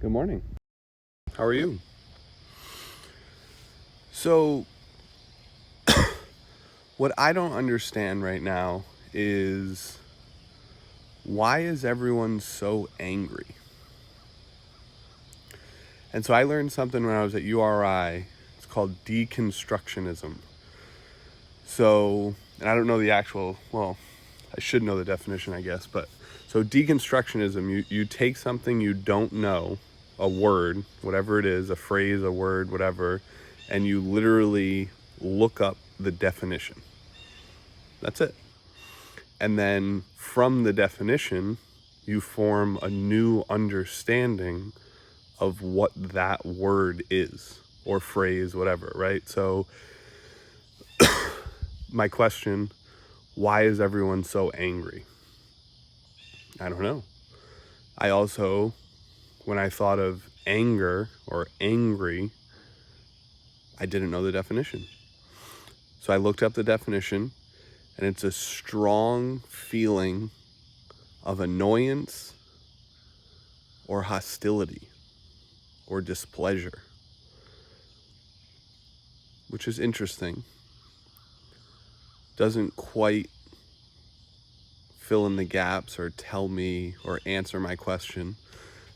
Good morning. How are you? So, what I don't understand right now is why is everyone so angry? And so I learned something when I was at URI. It's called Deconstructionism. So, and I don't know the actual, well, I should know the definition, I guess, but so deconstructionism, you take something you don't know, a word, whatever it is, a phrase, a word, whatever, and you literally look up the definition. That's it. And then from the definition, you form a new understanding of what that word is or phrase, whatever, right? So my question, why is everyone so angry? I don't know. I also, when I thought of anger or angry, I didn't know the definition. So I looked up the definition, and it's a strong feeling of annoyance or hostility or displeasure, which is interesting. Doesn't quite fill in the gaps or tell me or answer my question,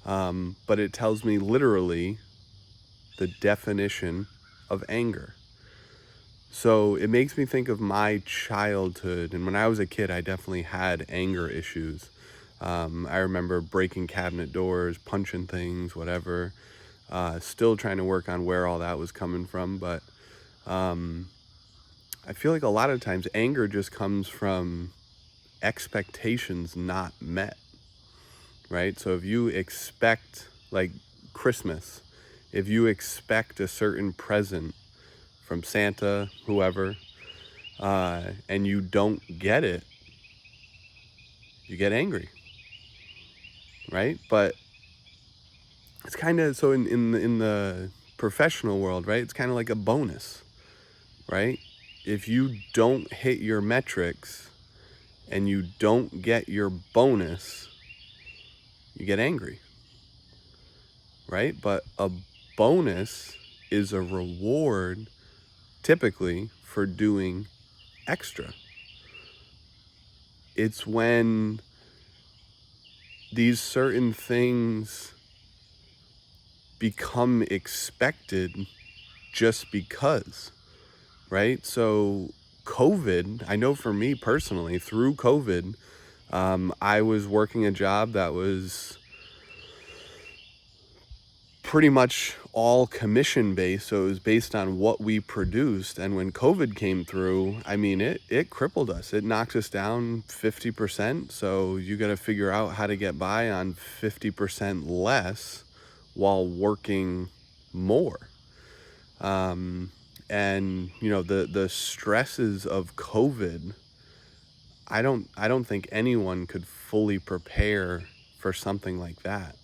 but it tells me literally the definition of anger. So it makes me think of my childhood, and when I was a kid, I definitely had anger issues. I remember breaking cabinet doors, punching things, whatever. Still trying to work on where all that was coming from, but I feel like a lot of times anger just comes from expectations not met, right? So if you expect, like Christmas, if you expect a certain present from Santa, whoever, and you don't get it, you get angry, right? But it's kind of so in the professional world, right? It's kind of like a bonus, right? If you don't hit your metrics and you don't get your bonus, you get angry, right? But a bonus is a reward typically for doing extra. It's when these certain things become expected just because, right? So COVID, I know for me personally, through COVID, I was working a job that was pretty much all commission based, so it was based on what we produced. And when COVID came through, I mean, it crippled us. It knocked us down 50%. So you got to figure out how to get by on 50% less while working more. And you know, the stresses of COVID, I don't think anyone could fully prepare for something like that.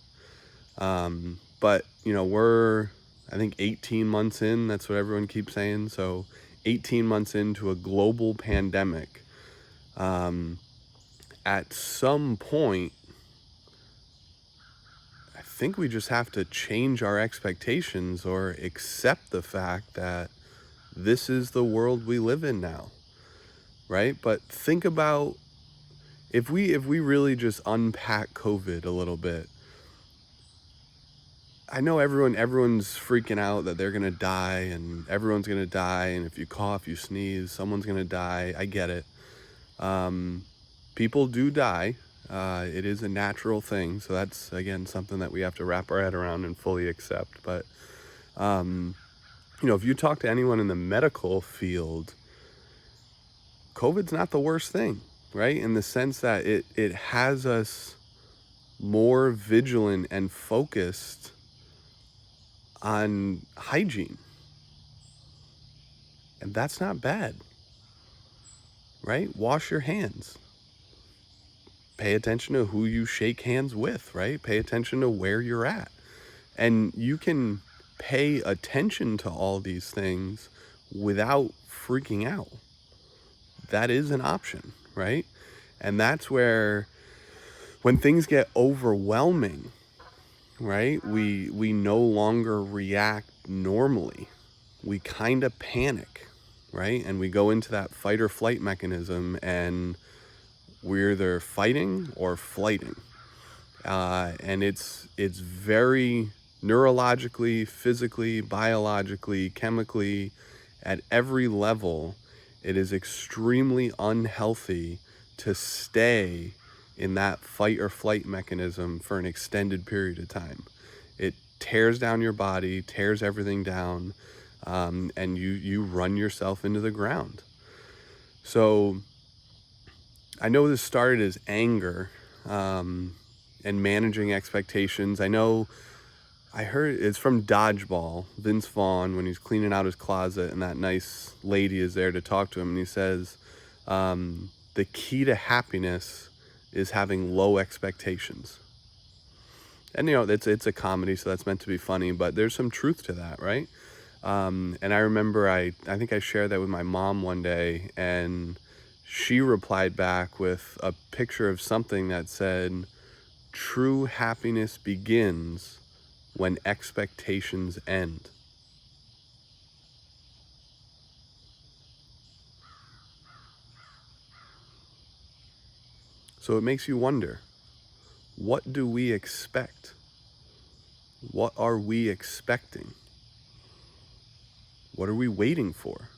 But you know, we're, I think 18 months in, that's what everyone keeps saying. So 18 months into a global pandemic, at some point, I think we just have to change our expectations or accept the fact that this is the world we live in now, right? But think about if we really just unpack COVID a little bit. I know everyone's freaking out that they're gonna die and everyone's gonna die, and if you cough, you sneeze, someone's gonna die. I get it. People do die. It is a natural thing, so that's again something that we have to wrap our head around and fully accept. But you know, if you talk to anyone in the medical field, COVID's not the worst thing, right? In the sense that it has us more vigilant and focused on hygiene. And that's not bad, right? Wash your hands. Pay attention to who you shake hands with, right? Pay attention to where you're at. And you can pay attention to all these things without freaking out. That is an option, right? And that's where, when things get overwhelming, right? We no longer react normally. We kind of panic, right? And we go into that fight or flight mechanism, and we're either fighting or flighting. And it's very neurologically, physically, biologically, chemically, at every level, it is extremely unhealthy to stay in that fight or flight mechanism for an extended period of time. It tears down your body, tears everything down, and you run yourself into the ground. So I know this started as anger, and managing expectations. I heard it's from Dodgeball, Vince Vaughn, when he's cleaning out his closet and that nice lady is there to talk to him, and he says, the key to happiness is having low expectations. And it's a comedy, so that's meant to be funny, but there's some truth to that, right? And I remember I think I shared that with my mom one day, and she replied back with a picture of something that said, "True happiness begins when expectations end." So it makes you wonder, what do we expect? What are we expecting? What are we waiting for?